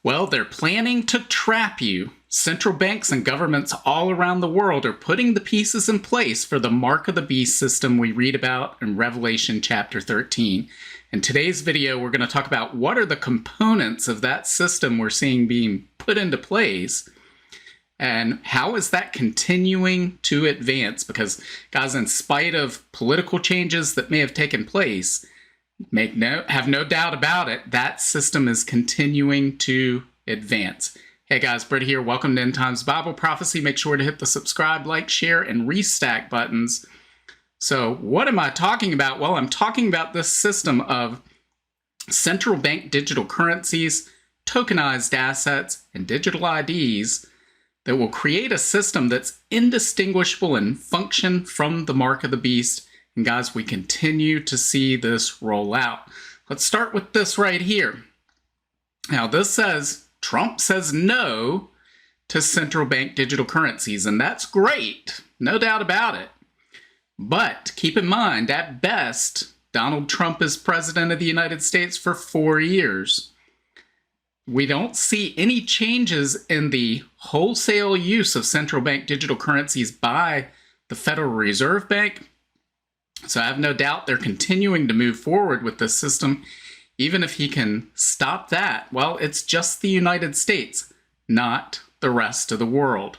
Well, they're planning to trap you. Central banks and governments all around the world are putting the pieces in place for the mark of the beast system we read about in Revelation chapter 13. In today's video, we're going to talk about what are the components of that system we're seeing being put into place, and how is that continuing to advance? Because, guys, in spite of political changes that may have taken place, have no doubt about it, that system is continuing to advance. Hey guys, Britt here. Welcome to End Times Bible Prophecy. Make sure to hit the subscribe, like, share, and restack buttons. So what am I talking about? Well, I'm talking about this system of central bank digital currencies, tokenized assets, and digital IDs that will create a system that's indistinguishable in function from the mark of the beast. And guys, we continue to see this roll out. Let's start with this right here. Now, this says Trump says no to central bank digital currencies, and that's great, no doubt about it. But keep in mind, at best, Donald Trump is president of the United States for 4 years. We don't see any changes in the wholesale use of central bank digital currencies by the Federal Reserve Bank. So I have no doubt they're continuing to move forward with this system. Even if he can stop that, well, it's just the United States, not the rest of the world.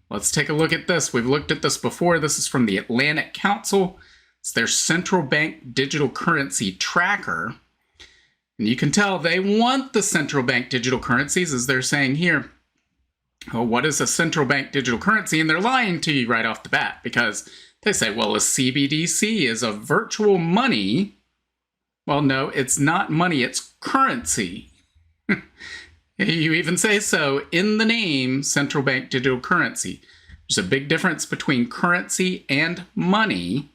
Let's take a look at this. We've looked at this before. This is from the Atlantic Council. It's their central bank digital currency tracker. And you can tell they want the central bank digital currencies, as they're saying here. Well, what is a central bank digital currency? And they're lying to you right off the bat, because they say, well, a CBDC is a virtual money. Well, no, it's not money, it's currency. You even say so in the name central bank digital currency. There's a big difference between currency and money.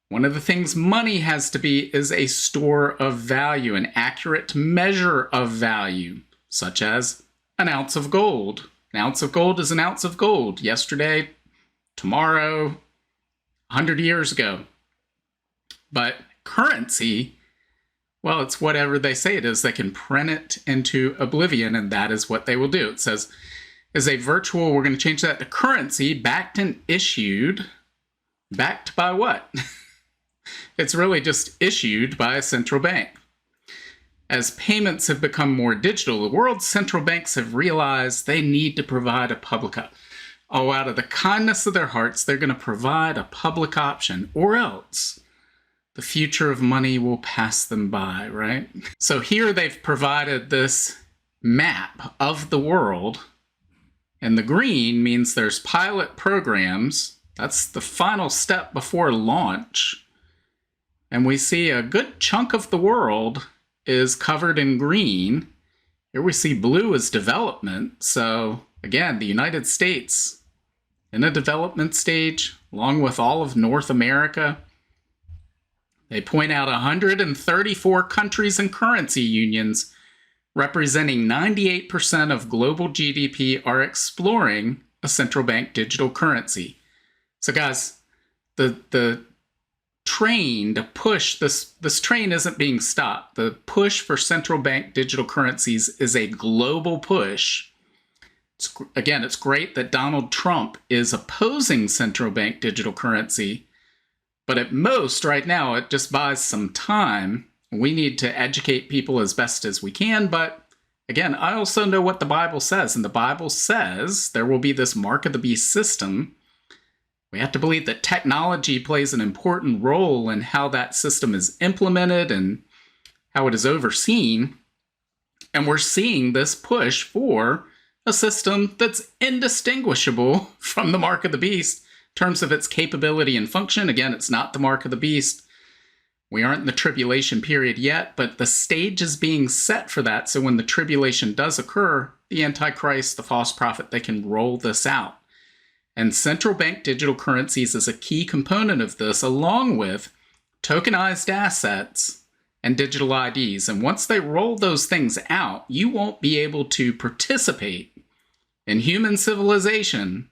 One of the things money has to be is a store of value, an accurate measure of value, such as an ounce of gold. An ounce of gold is an ounce of gold. Yesterday, tomorrow, 100 years ago. But currency, well, it's whatever they say it is. They can print it into oblivion, and that is what they will do. It says, is a virtual, we're going to change that to currency, backed and issued. Backed by what? It's really just issued by a central bank. As payments have become more digital, the world's central banks have realized they need to provide a public option. Oh, out of the kindness of their hearts, they're going to provide a public option, or else the future of money will pass them by, right? So here they've provided this map of the world, and the green means there's pilot programs. That's the final step before launch. And we see a good chunk of the world is covered in green. Here we see blue as development. So again, the United States in a development stage, along with all of North America. They point out 134 countries and currency unions representing 98% of global GDP are exploring a central bank digital currency. So guys, the train to push, this train isn't being stopped. The push for central bank digital currencies is a global push. Again, it's great that Donald Trump is opposing central bank digital currency, but at most right now it just buys some time. We need to educate people as best as we can, but again, I also know what the Bible says, and the Bible says there will be this mark of the beast system. We have to believe that technology plays an important role in how that system is implemented and how it is overseen, and we're seeing this push for a system that's indistinguishable from the mark of the beast in terms of its capability and function. Again, it's not the mark of the beast. We aren't in the tribulation period yet, but the stage is being set for that. So when the tribulation does occur, the Antichrist, the false prophet, they can roll this out. And central bank digital currencies is a key component of this, along with tokenized assets and digital IDs. And once they roll those things out, you won't be able to participate in human civilization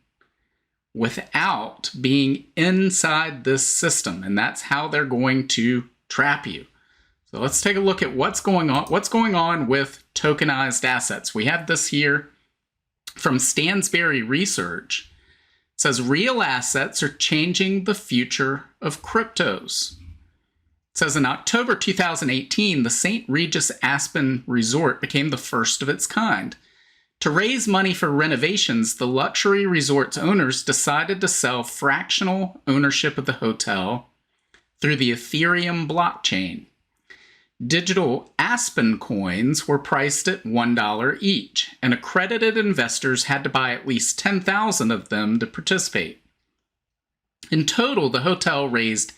without being inside this system. And that's how they're going to trap you. So So let's take a look at what's going on. What's going on with tokenized assets? We have this here from Stansberry Research. It says real assets are changing the future of cryptos. It says in October 2018, the St. Regis Aspen Resort became the first of its kind. To raise money for renovations, the luxury resort's owners decided to sell fractional ownership of the hotel through the Ethereum blockchain. Digital Aspen coins were priced at $1 each, and accredited investors had to buy at least 10,000 of them to participate. In total, the hotel raised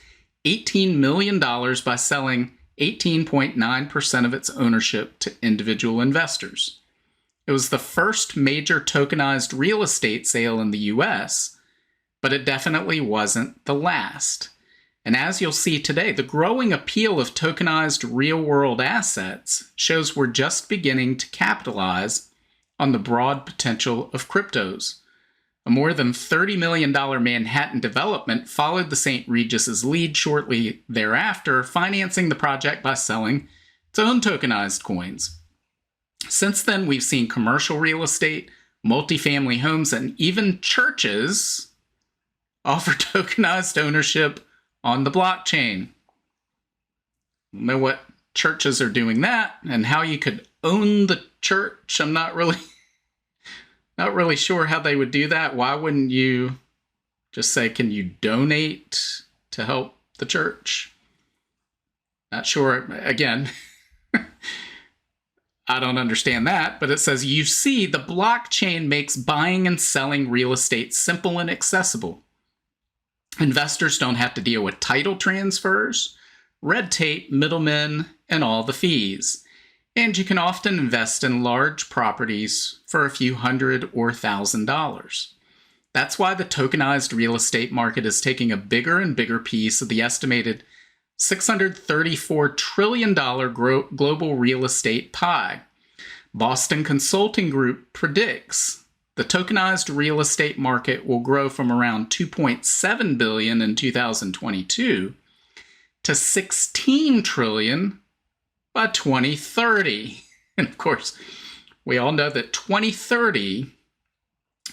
$18 million by selling 18.9% of its ownership to individual investors. It was the first major tokenized real estate sale in the US, but it definitely wasn't the last. And as you'll see today, the growing appeal of tokenized real-world assets shows we're just beginning to capitalize on the broad potential of cryptos. A more than $30 million Manhattan development followed the St. Regis's lead shortly thereafter, financing the project by selling its own tokenized coins. Since then, we've seen commercial real estate, multifamily homes, and even churches offer tokenized ownership on the blockchain. I don't know what churches are doing that and how you could own the church. I'm not really sure how they would do that. Why wouldn't you just say, can you donate to help the church? Not sure. Again, I don't understand that, but it says, you see, the blockchain makes buying and selling real estate simple and accessible. Investors don't have to deal with title transfers, red tape, middlemen, and all the fees. And you can often invest in large properties for a few $100 or $1,000. That's why the tokenized real estate market is taking a bigger and bigger piece of the estimated $634 trillion global real estate pie. Boston Consulting Group predicts the tokenized real estate market will grow from around $2.7 billion in 2022 to $16 trillion by 2030. And of course, we all know that 2030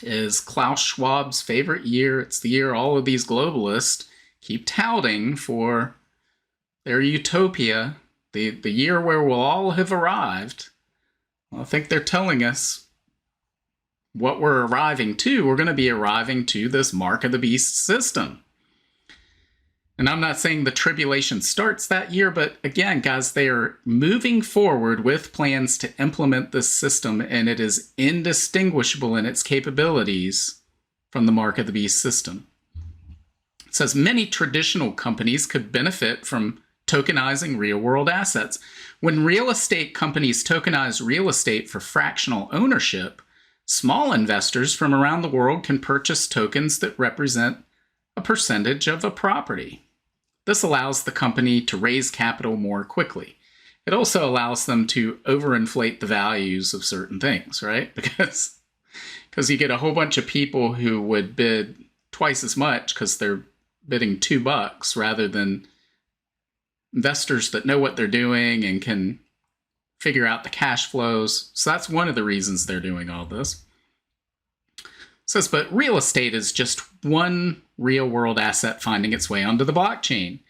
is Klaus Schwab's favorite year. It's the year all of these globalists keep touting for their utopia, the year where we'll all have arrived. Well, I think they're telling us what we're arriving to. We're going to be arriving to this mark of the beast system. And I'm not saying the tribulation starts that year, but again, guys, they are moving forward with plans to implement this system, and it is indistinguishable in its capabilities from the mark of the beast system. It says many traditional companies could benefit from tokenizing real-world assets. When real estate companies tokenize real estate for fractional ownership, small investors from around the world can purchase tokens that represent a percentage of a property. This allows the company to raise capital more quickly. It also allows them to overinflate the values of certain things, right? Because you get a whole bunch of people who would bid twice as much because they're bidding $2 rather than investors that know what they're doing and can figure out the cash flows. So that's one of the reasons they're doing all this. It says, but real estate is just one real-world asset finding its way onto the blockchain.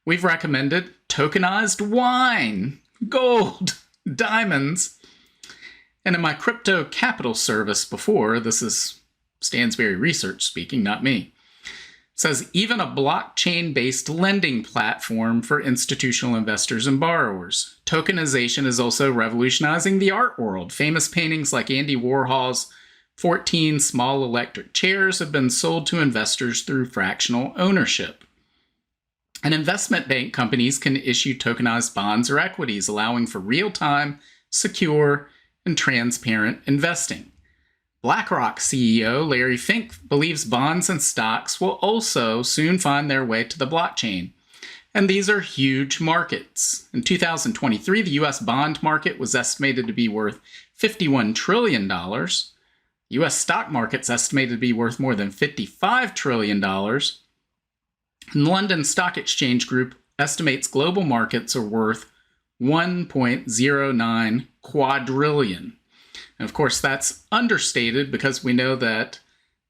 We've recommended tokenized wine, gold, diamonds. And in my crypto capital service before, this is Stansberry Research speaking, not me, it says even a blockchain-based lending platform for institutional investors and borrowers. Tokenization is also revolutionizing the art world. Famous paintings like Andy Warhol's 14 small electric chairs have been sold to investors through fractional ownership. And investment bank companies can issue tokenized bonds or equities, allowing for real-time, secure, and transparent investing. BlackRock CEO Larry Fink believes bonds and stocks will also soon find their way to the blockchain. And these are huge markets. In 2023, the US bond market was estimated to be worth $51 trillion. US stock market's estimated to be worth more than $55 trillion. And the London Stock Exchange Group estimates global markets are worth 1.09 quadrillion. And of course, that's understated because we know that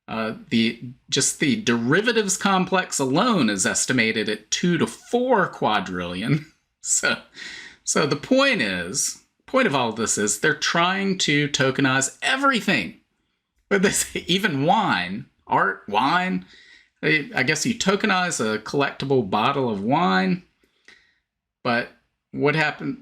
the derivatives complex alone is estimated at 2 to 4 quadrillion. So the point of all of this is they're trying to tokenize everything. But this, even wine, art, wine. I guess you tokenize a collectible bottle of wine. But what happened,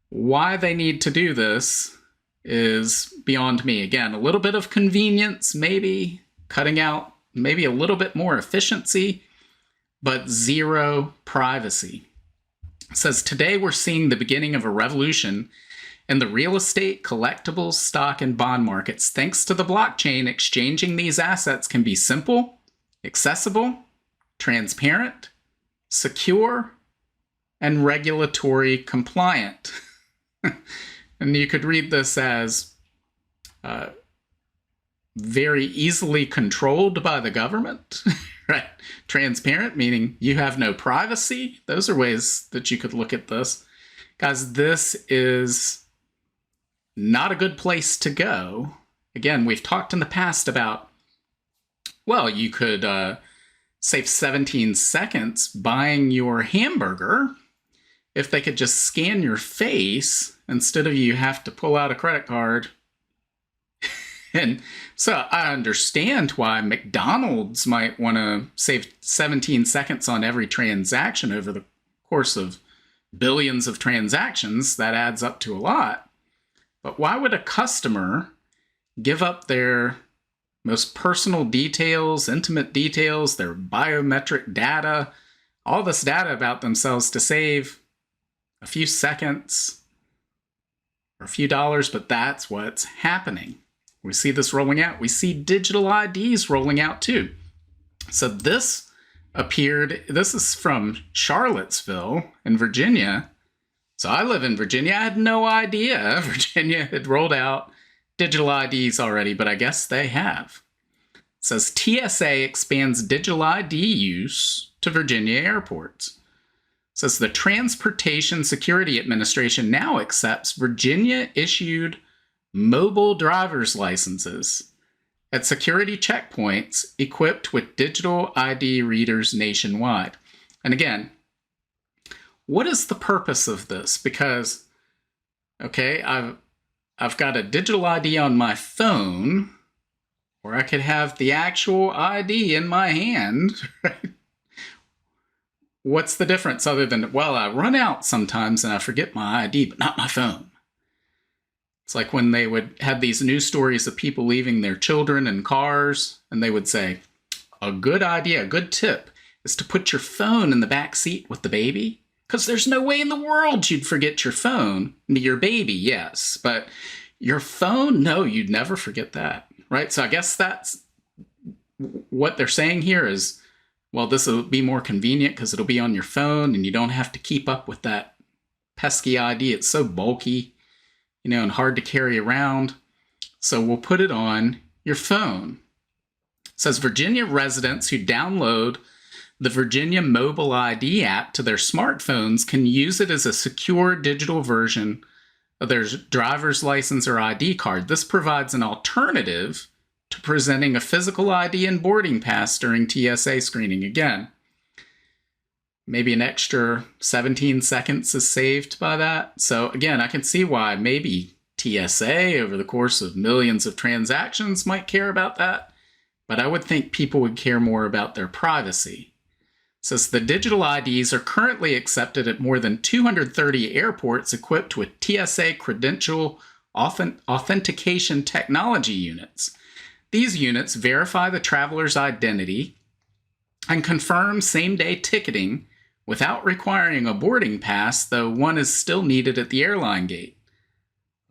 why they need to do this is beyond me. Again, a little bit of convenience, maybe cutting out maybe a little bit more efficiency, but zero privacy. It says, today we're seeing the beginning of a revolution in the real estate, collectibles, stock, and bond markets. Thanks to the blockchain, exchanging these assets can be simple, accessible, transparent, secure, and regulatory compliant. And you could read this as very easily controlled by the government, right? Transparent, meaning you have no privacy. Those are ways that you could look at this. Guys, this is not a good place to go. Again, we've talked in the past about, well, you could save 17 seconds buying your hamburger if they could just scan your face instead of you have to pull out a credit card. And so I understand why McDonald's might want to save 17 seconds on every transaction over the course of billions of transactions. That adds up to a lot. But why would a customer give up their most personal details, intimate details, their biometric data, all this data about themselves to save a few seconds or a few dollars? But that's what's happening. We see this rolling out. We see digital IDs rolling out too. So this is from Charlottesville in Virginia. So I live in Virginia. I had no idea Virginia had rolled out digital IDs already, but I guess they have. It says TSA expands digital ID use to Virginia airports. It says the Transportation Security Administration now accepts Virginia-issued mobile driver's licenses at security checkpoints equipped with digital ID readers nationwide. And again, what is the purpose of this? Because, okay, I've got a digital ID on my phone, or I could have the actual ID in my hand, right? What's the difference other than, well, I run out sometimes and I forget my ID, but not my phone. It's like when they would have these news stories of people leaving their children in cars, and they would say, a good idea, a good tip is to put your phone in the back seat with the baby, because there's no way in the world you'd forget your phone. Your baby, yes, but your phone, no, you'd never forget that, right? So I guess that's what they're saying here is, well, this will be more convenient because it'll be on your phone and you don't have to keep up with that pesky ID. It's so bulky, and hard to carry around. So we'll put it on your phone. It says Virginia residents who download the Virginia Mobile ID app to their smartphones can use it as a secure digital version of their driver's license or ID card. This provides an alternative to presenting a physical ID and boarding pass during TSA screening. Again, maybe an extra 17 seconds is saved by that. So again, I can see why maybe TSA over the course of millions of transactions might care about that, but I would think people would care more about their privacy. It says the digital IDs are currently accepted at more than 230 airports equipped with TSA credential authentication technology units. These units verify the traveler's identity and confirm same-day ticketing without requiring a boarding pass, though one is still needed at the airline gate.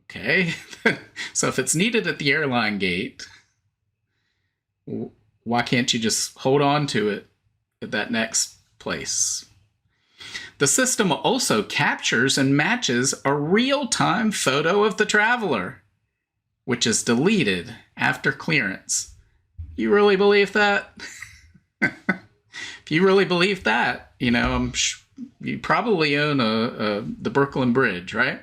Okay, so if it's needed at the airline gate, why can't you just hold on to it at that next place? The system also captures and matches a real-time photo of the traveler, which is deleted after clearance. You really believe that? If you really believe that, you probably own the Brooklyn Bridge, right?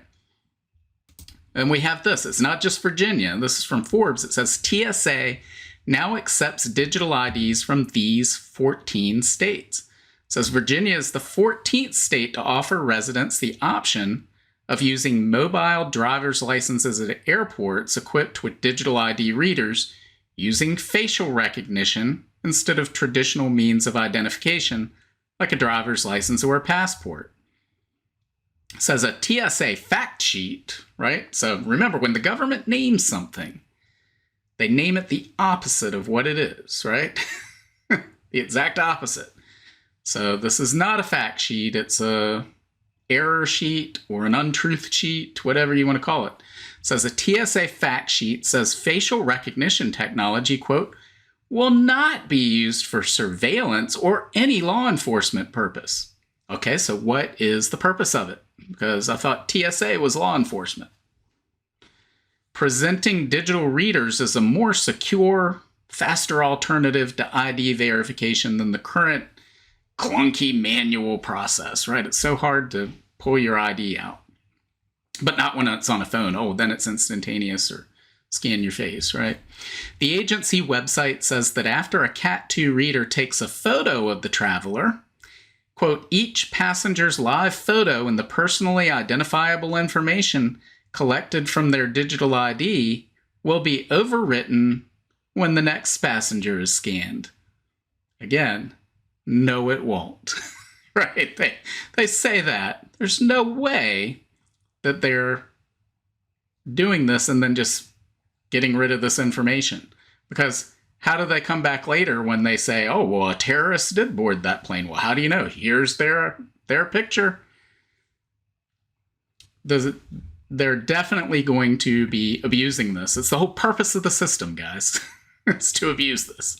And we have this. It's not just Virginia. This is from Forbes. It says TSA now accepts digital IDs from these 14 states. It says Virginia is the 14th state to offer residents the option of using mobile driver's licenses at airports equipped with digital ID readers using facial recognition instead of traditional means of identification like a driver's license or a passport. It says a TSA fact sheet, right? So remember, when the government names something, they name it the opposite of what it is, right? The exact opposite. So this is not a fact sheet. It's a error sheet or an untruth sheet, whatever you want to call it. It says a TSA fact sheet says facial recognition technology, quote, will not be used for surveillance or any law enforcement purpose. Okay, so what is the purpose of it? Because I thought TSA was law enforcement. Presenting digital readers as a more secure, faster alternative to ID verification than the current clunky manual process, right? It's so hard to pull your ID out. But not when it's on a phone. Oh, then it's instantaneous or scan your face, right? The agency website says that after a Cat2 reader takes a photo of the traveler, quote, each passenger's live photo and the personally identifiable information collected from their digital ID will be overwritten when the next passenger is scanned. Again, no, it won't. Right? They say that. There's no way that they're doing this and then just getting rid of this information. Because how do they come back later when they say, oh, well, a terrorist did board that plane? Well, how do you know? Here's their picture. They're definitely going to be abusing this. It's the whole purpose of the system, guys. It's to abuse this.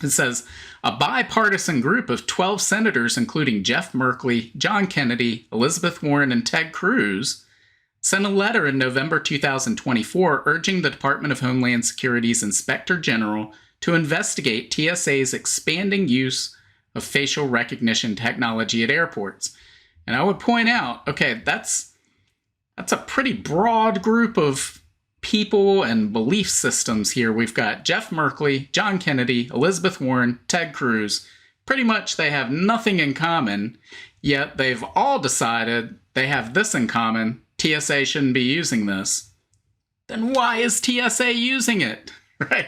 It says, a bipartisan group of 12 senators, including Jeff Merkley, John Kennedy, Elizabeth Warren, and Ted Cruz, sent a letter in November 2024 urging the Department of Homeland Security's Inspector General to investigate TSA's expanding use of facial recognition technology at airports. And I would point out, okay, that's a pretty broad group of people and belief systems here. We've got Jeff Merkley, John Kennedy, Elizabeth Warren, Ted Cruz. Pretty much they have nothing in common, yet they've all decided they have this in common. TSA shouldn't be using this. Then why is TSA using it? Right?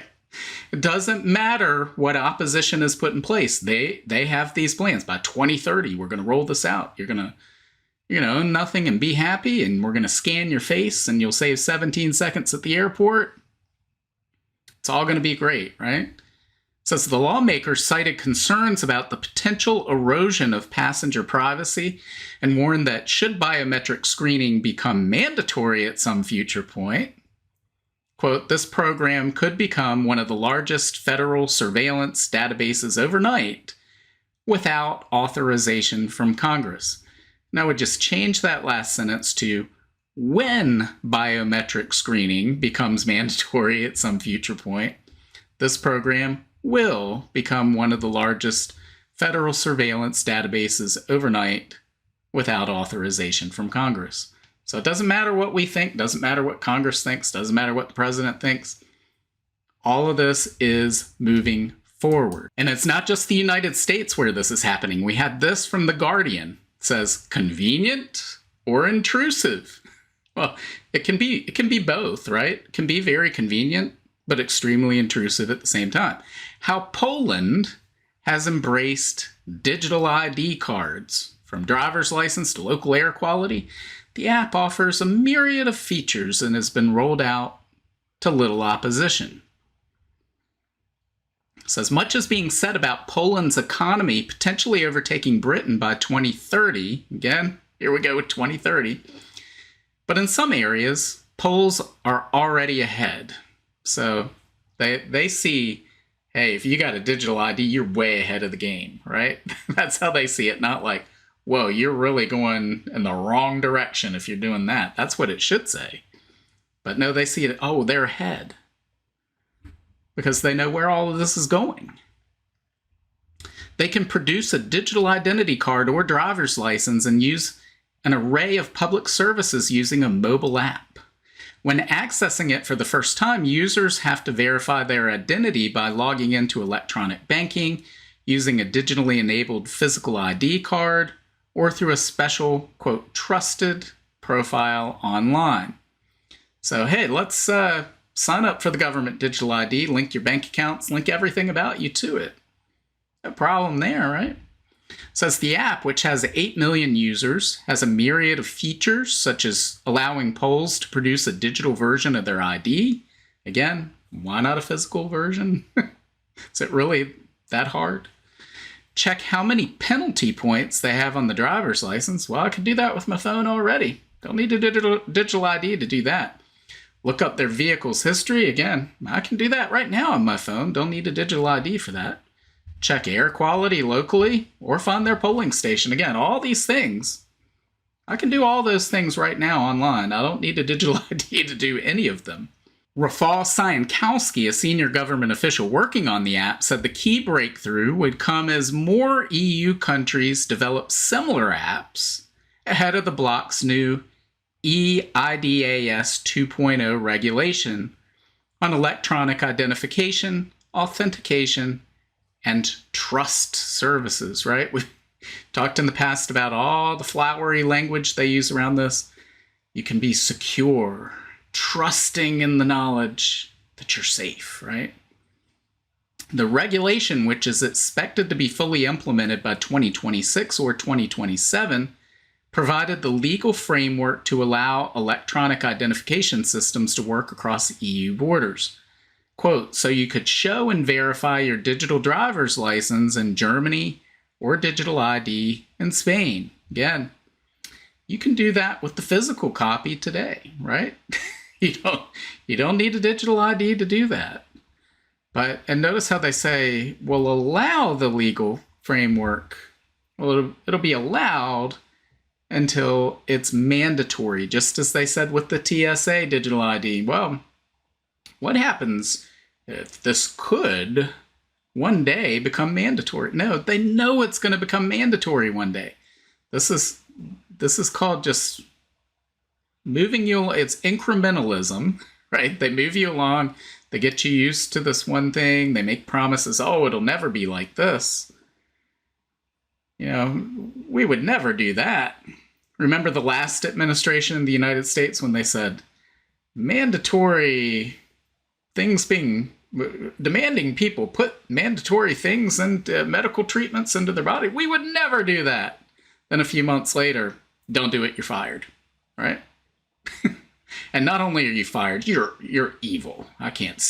It doesn't matter what opposition is put in place. They have these plans. By 2030, we're going to roll this out. You're going to own nothing and be happy, and we're going to scan your face, and you'll save 17 seconds at the airport. It's all going to be great, right? Says the lawmakers cited concerns about the potential erosion of passenger privacy and warned that should biometric screening become mandatory at some future point, quote, this program could become one of the largest federal surveillance databases overnight without authorization from Congress. And I would just change that last sentence to when biometric screening becomes mandatory at some future point, this program will become one of the largest federal surveillance databases overnight without authorization from Congress. So it doesn't matter what we think, doesn't matter what Congress thinks, doesn't matter what the president thinks. All of this is moving forward. And it's not just the United States where this is happening. We had this from The Guardian. It says convenient or intrusive. Well, it can be both, right? It can be very convenient, but extremely intrusive at the same time. How Poland has embraced digital ID cards, from driver's license to local air quality. The app offers a myriad of features and has been rolled out to little opposition. So as much as being said about Poland's economy potentially overtaking Britain by 2030, again, here we go with 2030, but in some areas, Poles are already ahead. So they see, hey, if you got a digital ID, you're way ahead of the game, right? That's how they see it. Not like, whoa, you're really going in the wrong direction if you're doing that. That's what it should say. But no, they see it, oh, they're ahead. Because they know where all of this is going. They can produce a digital identity card or driver's license and use an array of public services using a mobile app. When accessing it for the first time, users have to verify their identity by logging into electronic banking, using a digitally enabled physical ID card, or through a special, quote, trusted profile online. So, hey, let's sign up for the government digital ID, link your bank accounts, link everything about you to it. No problem there, right? Says the app, which has 8 million users, has a myriad of features, such as allowing polls to produce a digital version of their ID. Again, why not a physical version? Is it really that hard? Check how many penalty points they have on the driver's license. Well, I can do that with my phone already. Don't need a digital ID to do that. Look up their vehicle's history. Again, I can do that right now on my phone. Don't need a digital ID for that. Check air quality locally, or find their polling station. Again, all these things. I can do all those things right now online. I don't need a digital ID to do any of them. Rafal Sienkowski, a senior government official working on the app, said the key breakthrough would come as more EU countries develop similar apps ahead of the bloc's new eIDAS 2.0 regulation on electronic identification, authentication, and trust services, right? We've talked in the past about all the flowery language they use around this. You can be secure, trusting in the knowledge that you're safe, right? The regulation, which is expected to be fully implemented by 2026 or 2027, provided the legal framework to allow electronic identification systems to work across EU borders. Quote, so you could show and verify your digital driver's license in Germany or digital ID in Spain. Again, you can do that with the physical copy today, right? You don't need a digital ID to do that. And notice how they say, will allow the legal framework. Well, it'll be allowed until it's mandatory, just as they said with the TSA digital ID. Well, what happens if this could one day become mandatory? No, they know it's going to become mandatory one day. This is called just moving you. It's incrementalism, right? They move you along. They get you used to this one thing. They make promises. Oh, it'll never be like this. You know, we would never do that. Remember the last administration in the United States when they said mandatory things demanding people put mandatory things and medical treatments into their body. We would never do that. Then a few months later, don't do it, you're fired, right? And not only are you fired, you're evil. I can't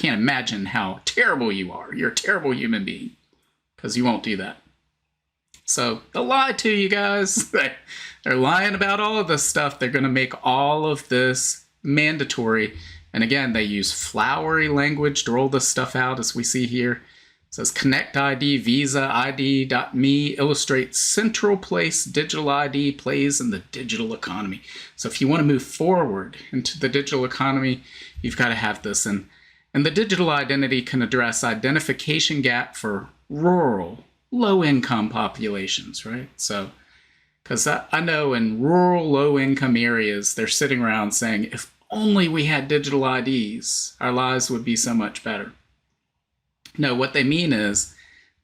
imagine how terrible you are. You're a terrible human being because you won't do that. So they'll lie to you guys. They're lying about all of this stuff. They're going to make all of this mandatory. And again, they use flowery language to roll this stuff out, as we see here. It says Connect ID, Visa ID.me illustrates central place digital ID plays in the digital economy. So if you want to move forward into the digital economy, you've got to have this. And the digital identity can address identification gap for rural, low-income populations, right? So, because I know in rural, low-income areas, they're sitting around saying, if only we had digital IDs, our lives would be so much better. No, what they mean is,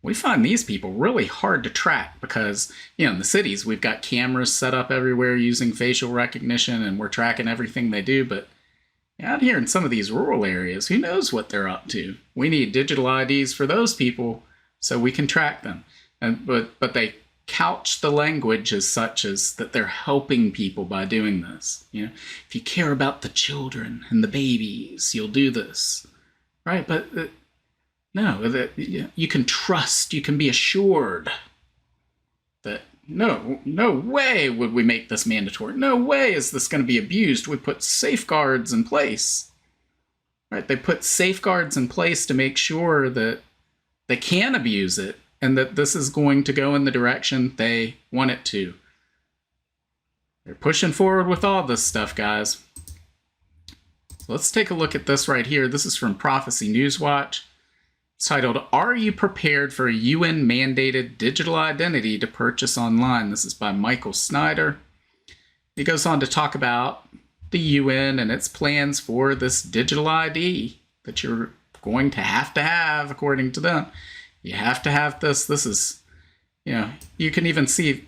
we find these people really hard to track because, in the cities, we've got cameras set up everywhere using facial recognition and we're tracking everything they do. But out here in some of these rural areas, who knows what they're up to? We need digital IDs for those people so we can track them. But they couch the language as such as that they're helping people by doing this. If you care about the children and the babies, you'll do this, right? But no, you can trust, you can be assured that no way would we make this mandatory. No way is this going to be abused. We put safeguards in place, right? They put safeguards in place to make sure that they can abuse it and that this is going to go in the direction they want it to. They're pushing forward with all this stuff, guys. So let's take a look at this right here. This is from Prophecy Newswatch. It's titled, Are You Prepared for a UN-Mandated Digital Identity to Purchase Online? This is by Michael Snyder. He goes on to talk about the UN and its plans for this digital ID that you're going to have, according to them. You have to have this. This is, you can even see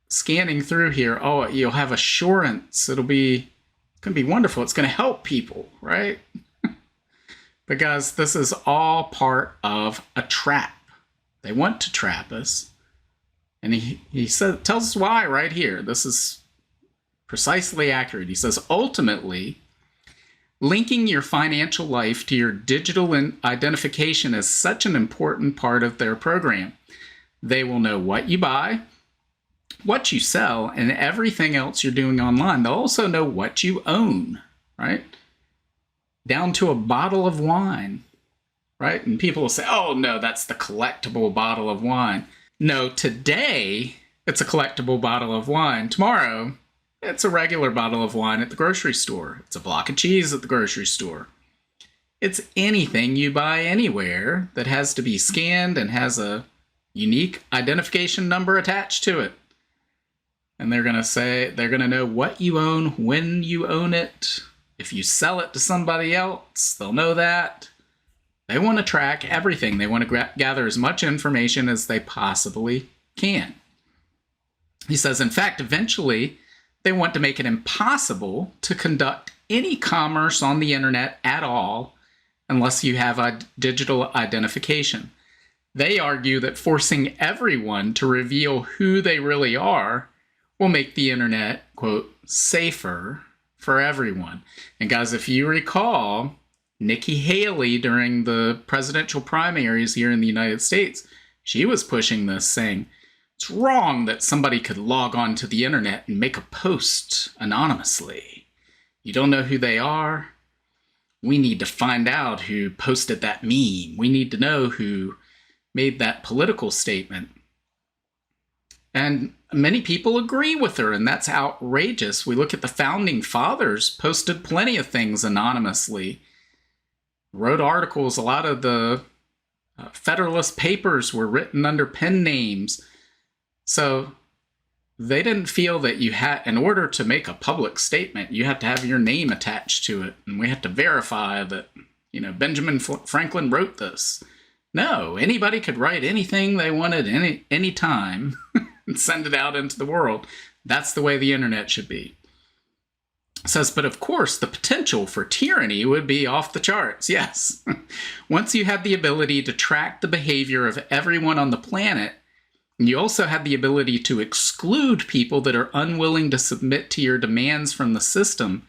scanning through here. Oh, you'll have assurance. It's going to be wonderful. It's going to help people, right? Because this is all part of a trap. They want to trap us. And he tells us why right here. This is precisely accurate. He says, ultimately, linking your financial life to your digital identification is such an important part of their program. They will know what you buy, what you sell, and everything else you're doing online. They'll also know what you own, right? Down to a bottle of wine, right? And people will say, oh, no, that's the collectible bottle of wine. No, today it's a collectible bottle of wine. Tomorrow, it's a regular bottle of wine at the grocery store. It's a block of cheese at the grocery store. It's anything you buy anywhere that has to be scanned and has a unique identification number attached to it. And they're going to know what you own, when you own it. If you sell it to somebody else, they'll know that. They want to track everything. They want to gather as much information as they possibly can. He says, in fact, eventually, they want to make it impossible to conduct any commerce on the internet at all unless you have a digital identification. They argue that forcing everyone to reveal who they really are will make the internet, quote, safer for everyone. And guys, if you recall, Nikki Haley during the presidential primaries here in the United States, she was pushing this, saying it's wrong that somebody could log on to the internet and make a post anonymously. You don't know who they are. We need to find out who posted that meme. We need to know who made that political statement. And many people agree with her, and that's outrageous. We look at the founding fathers, posted plenty of things anonymously, wrote articles. A lot of the Federalist Papers were written under pen names. So they didn't feel that you had, in order to make a public statement, you have to have your name attached to it. And we have to verify that, Benjamin Franklin wrote this. No, anybody could write anything they wanted any time and send it out into the world. That's the way the internet should be. It says, but of course, the potential for tyranny would be off the charts. Yes. Once you have the ability to track the behavior of everyone on the planet, and you also have the ability to exclude people that are unwilling to submit to your demands from the system,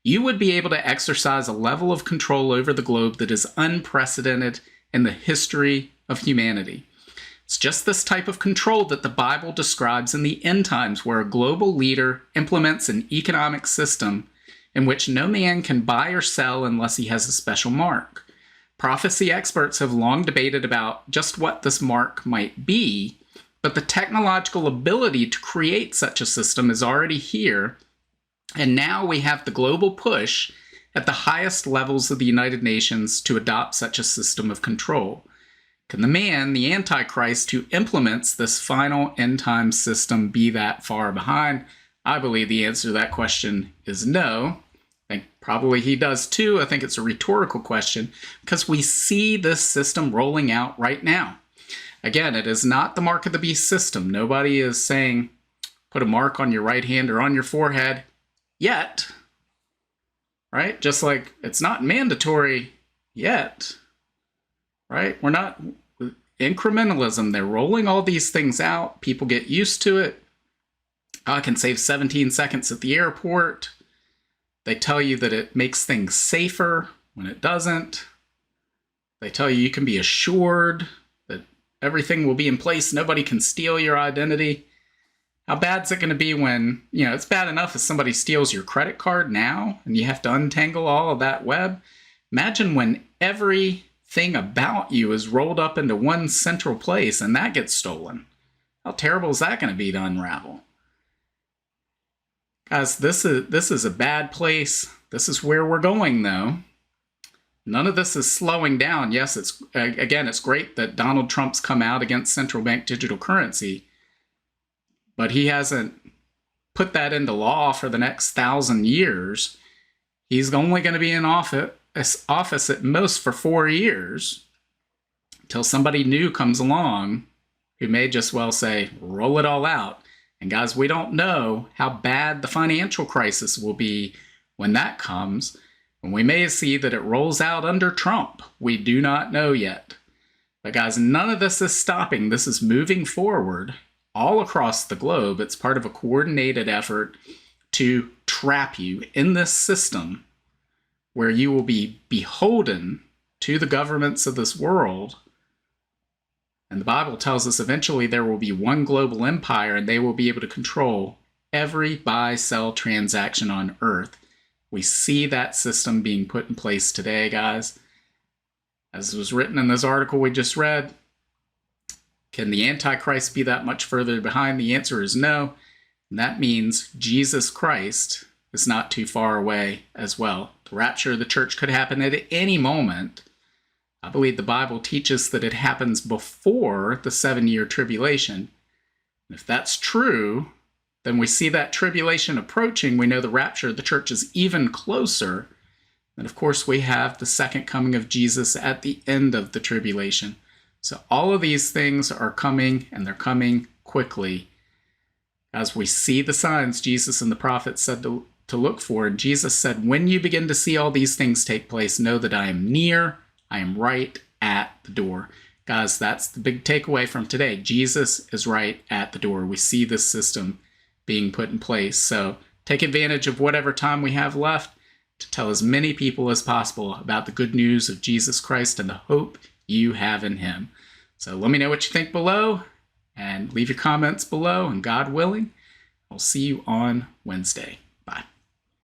you would be able to exercise a level of control over the globe that is unprecedented in the history of humanity. It's just this type of control that the Bible describes in the end times, where a global leader implements an economic system in which no man can buy or sell unless he has a special mark. Prophecy experts have long debated about just what this mark might be, but the technological ability to create such a system is already here, and now we have the global push at the highest levels of the United Nations to adopt such a system of control. Can the man, the Antichrist, who implements this final end-time system be that far behind? I believe the answer to that question is no. I think probably he does too. I think it's a rhetorical question because we see this system rolling out right now. Again, it is not the mark of the beast system. Nobody is saying put a mark on your right hand or on your forehead yet, right? Just like it's not mandatory yet. Right? We're not incrementalism. They're rolling all these things out. People get used to it. I can save 17 seconds at the airport. They tell you that it makes things safer when it doesn't. They tell you can be assured that everything will be in place. Nobody can steal your identity. How bad is it going to be when, it's bad enough if somebody steals your credit card now and you have to untangle all of that web. Imagine when everything about you is rolled up into one central place and that gets stolen. How terrible is that going to be to unravel? Guys, this is a bad place. This is where we're going, though. None of this is slowing down. Yes, it's great that Donald Trump's come out against central bank digital currency, but he hasn't put that into law for the next 1,000 years. He's only going to be in office at most for 4 years until somebody new comes along who may just well say, roll it all out. And guys, we don't know how bad the financial crisis will be when that comes. And we may see that it rolls out under Trump. We do not know yet. But guys, none of this is stopping. This is moving forward all across the globe. It's part of a coordinated effort to trap you in this system where you will be beholden to the governments of this world. And the Bible tells us eventually there will be one global empire and they will be able to control every buy-sell transaction on earth. We see that system being put in place today, guys. As was written in this article we just read, can the Antichrist be that much further behind? The answer is no. And that means Jesus Christ is not too far away as well. The rapture of the church could happen at any moment. I believe the Bible teaches that it happens before the 7-year tribulation. And if that's true, then we see that tribulation approaching. We know the rapture of the church is even closer. And of course, we have the second coming of Jesus at the end of the tribulation. So all of these things are coming, and they're coming quickly. As we see the signs Jesus and the prophets said to look for, and Jesus said, when you begin to see all these things take place, know that I am near, I am right at the door. Guys, that's the big takeaway from today. Jesus is right at the door. We see this system being put in place. So take advantage of whatever time we have left to tell as many people as possible about the good news of Jesus Christ and the hope you have in him. So let me know what you think below, and leave your comments below, and God willing, I'll see you on Wednesday. Bye.